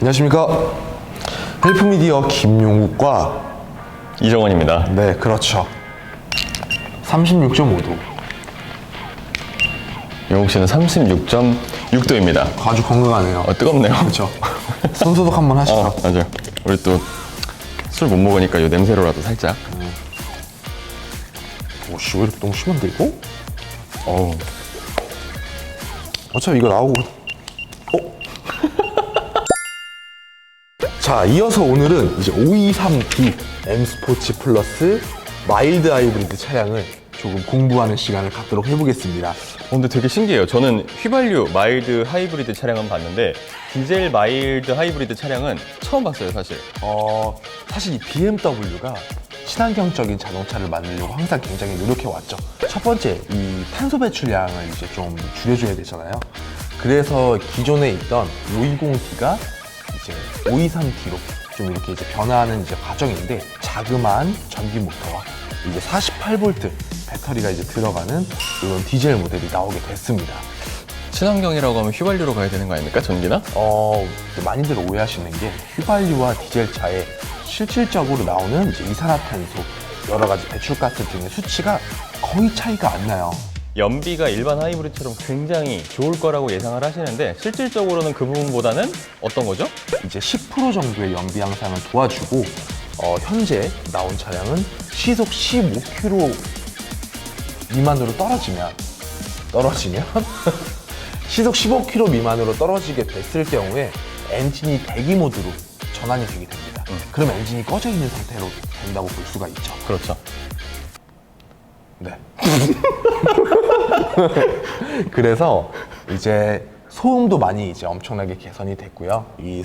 안녕하십니까. 헬프미디어 김용욱과 이정원입니다. 네, 그렇죠. 36.5도. 용욱 씨는 36.6도입니다. 아주 건강하네요. 뜨겁네요. 그렇죠. 손소독 한번 하시죠. 맞아요. 우리 또 술 못 먹으니까 이 냄새로라도 살짝. 오씨, 왜 이렇게 너무 심한데 이거? 어우. 어차피 이거 나오고. 자, 이어서 오늘은 이제 523D M 스포츠 플러스 마일드 하이브리드 차량을 조금 공부하는 시간을 갖도록 해보겠습니다. 근데 되게 신기해요. 저는 휘발유 마일드 하이브리드 차량은 봤는데 디젤 마일드 하이브리드 차량은 처음 봤어요, 사실. 사실 이 BMW가 친환경적인 자동차를 만들려고 항상 굉장히 노력해왔죠. 첫 번째, 이 탄소 배출량을 이제 좀 줄여줘야 되잖아요. 그래서 기존에 있던 520D가 이제 523D로 좀 이렇게 이제 변화하는 이제 과정인데, 자그마한 전기 모터와 이제 48V 배터리가 이제 들어가는 이런 디젤 모델이 나오게 됐습니다. 친환경이라고 하면 휘발유로 가야 되는 거 아닙니까? 전기나? 많이들 오해하시는 게 휘발유와 디젤 차에 실질적으로 나오는 이제 이산화탄소, 여러 가지 배출가스 등의 수치가 거의 차이가 안 나요. 연비가 일반 하이브리드처럼 굉장히 좋을 거라고 예상을 하시는데 실질적으로는 그 부분보다는 어떤 거죠? 이제 10% 정도의 연비 향상을 도와주고, 현재 나온 차량은 시속 15km 미만으로 떨어지면 시속 15km 미만으로 떨어지게 됐을 경우에 엔진이 대기 모드로 전환이 되게 됩니다. 그럼 엔진이 꺼져 있는 상태로 된다고 볼 수가 있죠. 그렇죠. 네. 그래서 이제 소음도 많이 이제 엄청나게 개선이 됐고요. 이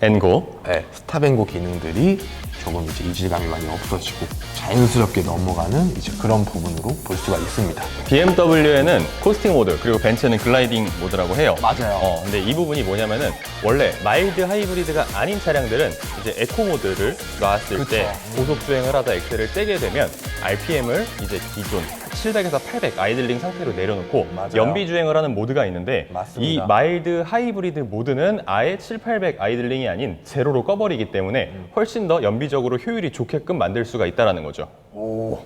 엔고. 스탑앤고 기능들이 조금 이제 이질감이 많이 없어지고 자연스럽게 넘어가는 이제 그런 부분으로 볼 수가 있습니다. BMW에는 코스팅 모드, 그리고 벤츠는 글라이딩 모드라고 해요. 맞아요. 근데 이 부분이 뭐냐면은 원래 마일드 하이브리드가 아닌 차량들은 이제 에코 모드를 놨을 때 고속 주행을 하다 엑셀을 떼게 되면 RPM을 이제 기존 700에서 800 아이들링 상태로 내려놓고 맞아요. 연비 주행을 하는 모드가 있는데, 맞습니다. 이 마일드 하이브리드 모드는 아예 7, 800 아이들링이 아닌 제로로 꺼버리기 때문에 훨씬 더 연비적으로 효율이 좋게끔 만들 수가 있다는 거죠. 오.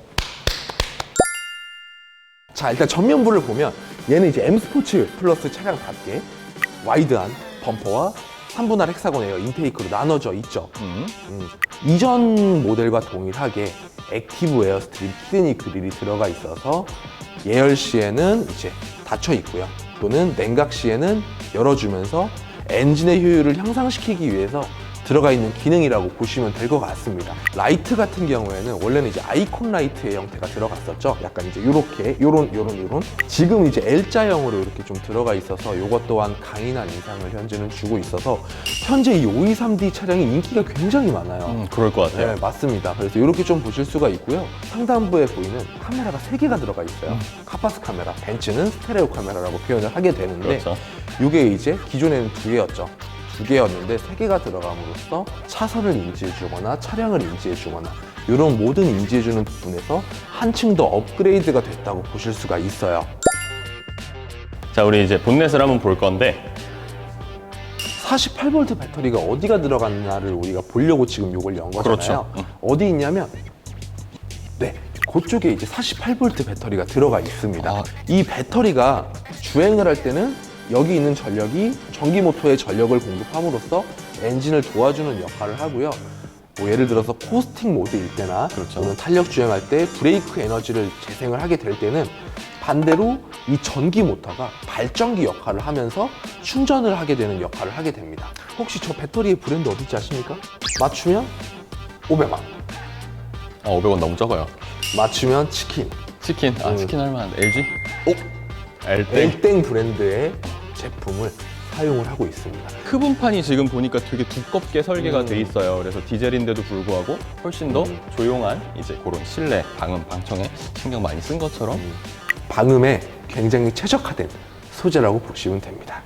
자, 일단 전면부를 보면 얘는 이제 M 스포츠 플러스 차량답게 와이드한 범퍼와 3분할 헥사곤 에어 인테이크로 나눠져 있죠. 이전 모델과 동일하게 액티브 에어스트림 키드니 그릴이 들어가 있어서 예열 시에는 이제 닫혀 있고요. 또는 냉각 시에는 열어주면서 엔진의 효율을 향상시키기 위해서 들어가 있는 기능이라고 보시면 될 것 같습니다. 라이트 같은 경우에는 원래는 이제 아이콘 라이트의 형태가 들어갔었죠. 약간 이제 요렇게 요런 지금 이제 L자형으로 이렇게 좀 들어가 있어서 요것 또한 강인한 인상을 현재는 주고 있어서 현재 이 523D 차량이 인기가 굉장히 많아요. 그럴 것 같아요. 네, 맞습니다. 그래서 이렇게 좀 보실 수가 있고요. 상단부에 보이는 카메라가 3개가 들어가 있어요. 카파스 카메라, 벤츠는 스테레오 카메라라고 표현을 하게 되는데, 그렇죠. 이게 이제 기존에는 2개였죠. 2개였는데 3개가 들어감으로써 차선을 인지해주거나 차량을 인지해주거나 이런 모든 인지해주는 부분에서 한층 더 업그레이드가 됐다고 보실 수가 있어요. 자, 우리 이제 본넷을 한번 볼 건데, 48V 배터리가 어디가 들어갔나를 우리가 보려고 지금 이걸 연 거잖아요. 그렇죠. 어디 있냐면, 네, 그쪽에 이제 48V 배터리가 들어가 있습니다. 이 배터리가 주행을 할 때는 여기 있는 전력이 전기 모터에 전력을 공급함으로써 엔진을 도와주는 역할을 하고요. 뭐 예를 들어서 코스팅 모드일 때나 또는 탄력 주행할 때 브레이크 에너지를 재생을 하게 될 때는 반대로 이 전기 모터가 발전기 역할을 하면서 충전을 하게 되는 역할을 하게 됩니다. 혹시 저 배터리의 브랜드 어딘지 아십니까? 맞추면 500만. 500원 너무 적어요. 맞추면 치킨. 치킨 할만한데. LG? L땡. L땡 브랜드의 제품을 사용을 하고 있습니다. 크분판이 지금 보니까 되게 두껍게 설계가 돼 있어요. 그래서 디젤인데도 불구하고 훨씬 더 조용한 이제 그런 실내 방음 방청에 신경 많이 쓴 것처럼 방음에 굉장히 최적화된 소재라고 보시면 됩니다.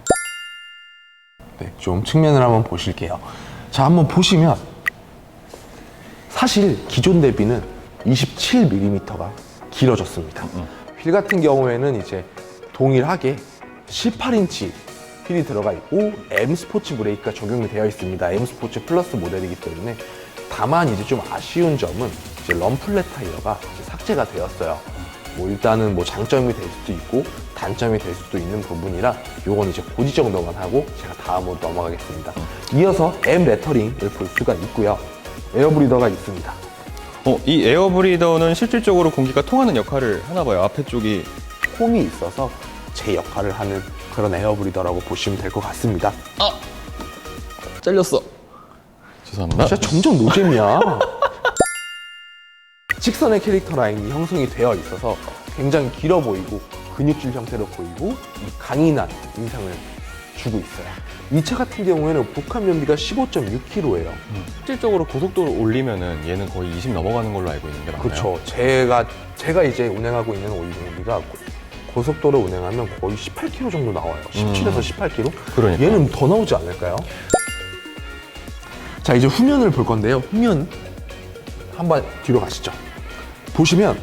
네, 좀 측면을 한번 보실게요. 자, 한번 보시면 사실 기존 대비는 27mm가 길어졌습니다. 휠 같은 경우에는 이제 동일하게 18인치 휠이 들어가 있고 M 스포츠 브레이크가 적용이 되어 있습니다. M 스포츠 플러스 모델이기 때문에 다만 이제 좀 아쉬운 점은 이제 럼플렛 타이어가 이제 삭제가 되었어요. 뭐 일단은 뭐 장점이 될 수도 있고 단점이 될 수도 있는 부분이라 요건 이제 고지 정도만 하고 제가 다음으로 넘어가겠습니다. 이어서 M 레터링을 볼 수가 있고요. 에어브리더가 있습니다. 이 에어브리더는 실질적으로 공기가 통하는 역할을 하나 봐요. 앞에 쪽이. 홈이 있어서 제 역할을 하는 그런 에어브리더라고 보시면 될 것 같습니다. 잘렸어. 죄송합니다. 진짜 점점 노잼이야. 직선의 캐릭터 라인이 형성이 되어 있어서 굉장히 길어 보이고 근육질 형태로 보이고 강인한 인상을 주고 있어요. 이 차 같은 경우에는 복합 연비가 15.6km예요. 실질적으로 고속도로 올리면은 얘는 거의 20 넘어가는 걸로 알고 있는데 맞나요? 그렇죠. 제가 이제 운행하고 있는 연비가 고속도로 운행하면 거의 18km 정도 나와요. 17에서 18km? 그러니까. 얘는 더 나오지 않을까요? 자, 이제 후면을 볼 건데요. 후면 한번 뒤로 가시죠. 보시면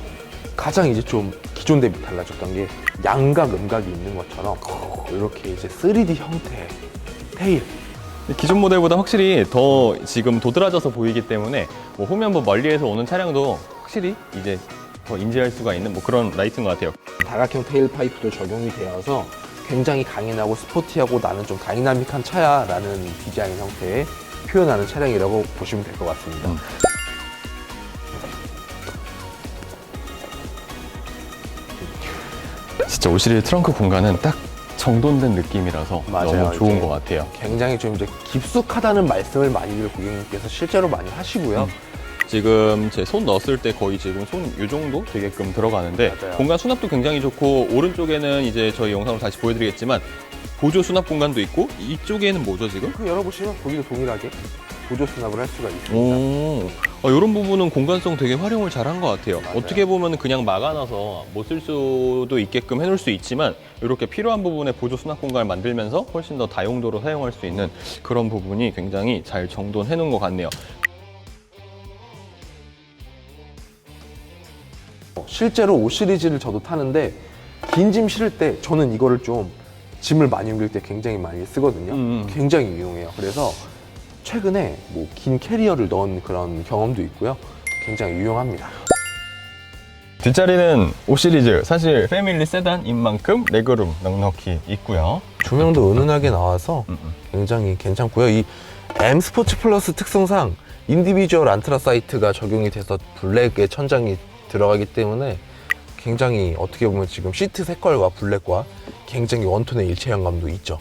가장 이제 좀 기존 대비 달라졌던 게 양각, 음각이 있는 것처럼 이렇게 이제 3D 형태의 테일. 기존 모델보다 확실히 더 지금 도드라져서 보이기 때문에 뭐 후면부 멀리에서 오는 차량도 확실히 이제 더 인지할 수가 있는 뭐 그런 라이트인 것 같아요. 다각형 테일 파이프도 적용이 되어서 굉장히 강인하고 스포티하고 나는 좀 다이나믹한 차야 라는 디자인 형태의 표현하는 차량이라고 보시면 될 것 같습니다. 진짜 5 시리즈 트렁크 공간은 딱 정돈된 느낌이라서 맞아요. 너무 좋은 이제 것 같아요. 굉장히 좀 이제 깊숙하다는 말씀을 많이들 고객님께서 실제로 많이 하시고요. 지금 제 손 넣었을 때 거의 지금 손 이 정도 되게끔 들어가는데 맞아요. 공간 수납도 굉장히 좋고 오른쪽에는 이제 저희 영상으로 다시 보여드리겠지만 보조 수납 공간도 있고 이쪽에는 뭐죠 지금? 그 열어보시면 거기도 동일하게 보조 수납을 할 수가 있습니다. 이런 부분은 공간성 되게 활용을 잘한 것 같아요. 맞아요. 어떻게 보면 그냥 막아놔서 못 쓸 수도 있게끔 해놓을 수 있지만 이렇게 필요한 부분에 보조 수납 공간을 만들면서 훨씬 더 다용도로 사용할 수 있는 그런 부분이 굉장히 잘 정돈해 놓은 것 같네요. 실제로 5 시리즈를 저도 타는데 긴 짐 실을 때 저는 이거를 좀 짐을 많이 옮길 때 굉장히 많이 쓰거든요. 굉장히 유용해요. 그래서 최근에 뭐 긴 캐리어를 넣은 그런 경험도 있고요. 굉장히 유용합니다. 뒷자리는 5 시리즈 사실 패밀리 세단인 만큼 레그룸 넉넉히 있고요. 조명도 은은하게 나와서 굉장히 괜찮고요. 이 M 스포츠 플러스 특성상 인디비주얼 안트라사이트가 적용이 돼서 블랙의 천장이 들어가기 때문에 굉장히 어떻게 보면 지금 시트 색깔과 블랙과 굉장히 원톤의 일체형감도 있죠.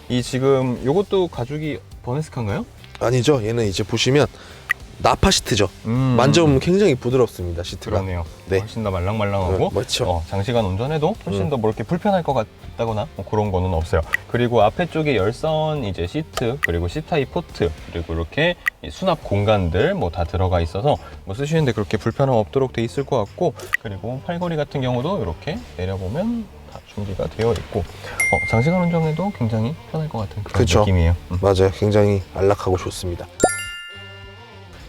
이 지금 요것도 가죽이 버네스카인가요? 아니죠. 얘는 이제 보시면 나파 시트죠. 만져보면 굉장히 부드럽습니다. 시트가. 그러네요. 네. 훨씬 더 말랑말랑하고 맞죠. 장시간 운전해도 훨씬 더 뭐 이렇게 불편할 것 같다거나 뭐 그런 거는 없어요. 그리고 앞에 쪽에 열선 이제 시트 그리고 C타입 포트 그리고 이렇게 이 수납 공간들 뭐 다 들어가 있어서 뭐 쓰시는데 그렇게 불편함 없도록 돼 있을 것 같고 그리고 팔걸이 같은 경우도 이렇게 내려보면 다 준비가 되어 있고 장시간 운전해도 굉장히 편할 것 같은 그런 그쵸. 느낌이에요. 맞아요. 굉장히 안락하고 좋습니다.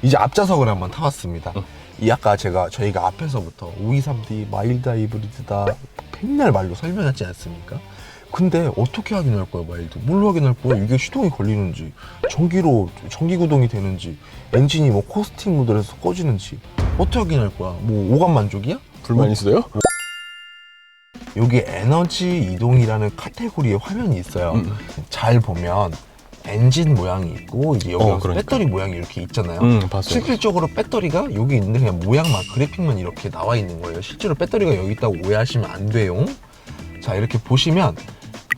이제 앞좌석을 한번 타봤습니다. 이 아까 저희가 앞에서부터 523D 마일드 하이브리드다 맨날 말로 설명하지 않습니까? 근데 어떻게 확인할 거야 마일드? 뭘로 확인할 거야? 이게 시동이 걸리는지 전기로 전기 구동이 되는지 엔진이 뭐 코스팅 모드에서 꺼지는지 어떻게 확인할 거야? 뭐 오감 만족이야? 불만 있어요? 여기 에너지 이동이라는 카테고리의 화면이 있어요. 잘 보면 엔진 모양이 있고 이제 여기 그러니까. 배터리 모양이 이렇게 있잖아요. 봤어요. 실질적으로 배터리가 여기 있는데 그냥 모양만 그래픽만 이렇게 나와 있는 거예요. 실제로 배터리가 여기 있다고 오해하시면 안 돼요. 자, 이렇게 보시면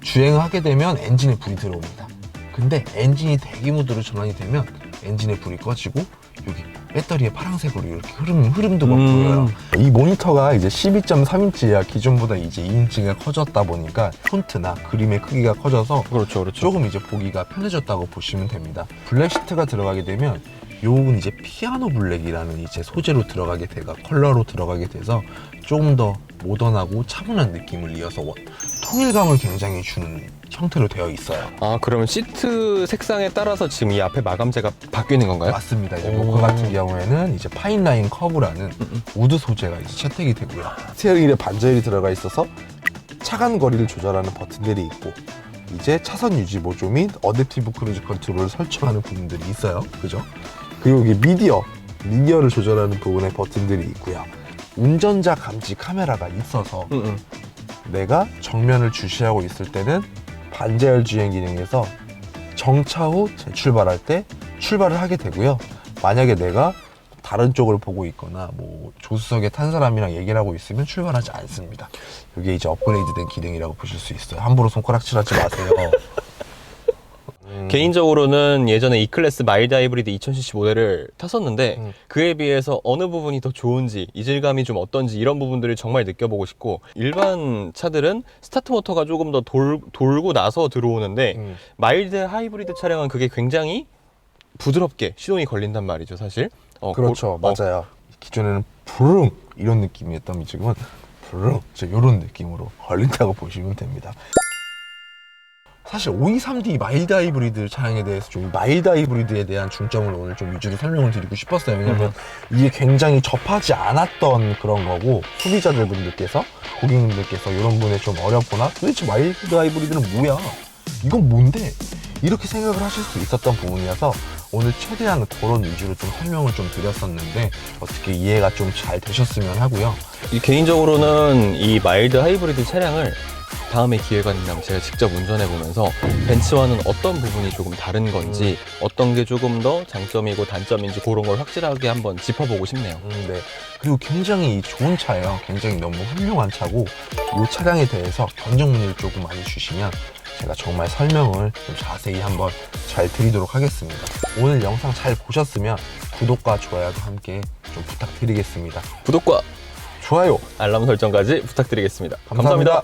주행을 하게 되면 엔진에 불이 들어옵니다. 근데 엔진이 대기 모드로 전환이 되면 엔진에 불이 꺼지고 여기 배터리에 파란색으로 이렇게 흐름도 막 보여요. 이 모니터가 이제 12.3인치야 기존보다 이제 2인치가 커졌다 보니까 폰트나 그림의 크기가 커져서 그렇죠. 조금 이제 보기가 편해졌다고 보시면 됩니다. 블랙 시트가 들어가게 되면 요건 이제 피아노 블랙이라는 이제 소재로 들어가게 돼가 컬러로 들어가게 돼서 조금 더 모던하고 차분한 느낌을 이어서 통일감을 굉장히 주는 형태로 되어 있어요. 그러면 시트 색상에 따라서 지금 이 앞에 마감재가 바뀌는 건가요? 맞습니다. 이제 모카 같은 경우에는 이제 파인라인 커브라는 우드 소재가 이제 채택이 되고요. 스티어링에 반자율이 들어가 있어서 차간 거리를 조절하는 버튼들이 있고 이제 차선 유지 보조 및 어댑티브 크루즈 컨트롤을 설정하는 부분들이 있어요. 그죠? 그리고 여기 미디어를 조절하는 부분에 버튼들이 있고요. 운전자 감지 카메라가 있어서 내가 정면을 주시하고 있을 때는 반자율 주행 기능에서 정차 후 재출발할 때 출발을 하게 되고요. 만약에 내가 다른 쪽을 보고 있거나 뭐 조수석에 탄 사람이랑 얘기를 하고 있으면 출발하지 않습니다. 이게 이제 업그레이드된 기능이라고 보실 수 있어요. 함부로 손가락질하지 마세요. 개인적으로는 예전에 E클래스 마일드 하이브리드 2000cc 모델을 탔었는데 그에 비해서 어느 부분이 더 좋은지, 이질감이 좀 어떤지 이런 부분들을 정말 느껴보고 싶고, 일반 차들은 스타트 모터가 조금 더 돌고 나서 들어오는데 마일드 하이브리드 차량은 그게 굉장히 부드럽게 시동이 걸린단 말이죠, 사실. 그렇죠. 맞아요. 기존에는 부릉 이런 느낌이었다면 지금은 부릉 이런 느낌으로 걸린다고 보시면 됩니다. 사실 523D 마일드 하이브리드 차량에 대해서 좀 마일드 하이브리드에 대한 중점을 오늘 좀 위주로 설명을 드리고 싶었어요. 왜냐면 이게 굉장히 접하지 않았던 그런 거고, 소비자분들께서, 고객님들께서 이런 분에 좀 어렵거나 도대체 마일드 하이브리드는 뭐야? 이건 뭔데? 이렇게 생각을 하실 수 있었던 부분이어서 오늘 최대한 그런 위주로 좀 설명을 좀 드렸었는데 어떻게 이해가 좀 잘 되셨으면 하고요. 개인적으로는 이 마일드 하이브리드 차량을 다음에 기회가 된다면 제가 직접 운전해보면서 벤츠와는 어떤 부분이 조금 다른 건지, 어떤 게 조금 더 장점이고 단점인지 그런 걸 확실하게 한번 짚어보고 싶네요. 네. 그리고 굉장히 좋은 차예요. 굉장히 너무 훌륭한 차고, 이 차량에 대해서 견적 문의를 조금 많이 주시면 제가 정말 설명을 좀 자세히 한번 잘 드리도록 하겠습니다. 오늘 영상 잘 보셨으면 구독과 좋아요도 함께 좀 부탁드리겠습니다. 구독과 좋아요. 알람 설정까지 부탁드리겠습니다. 감사합니다.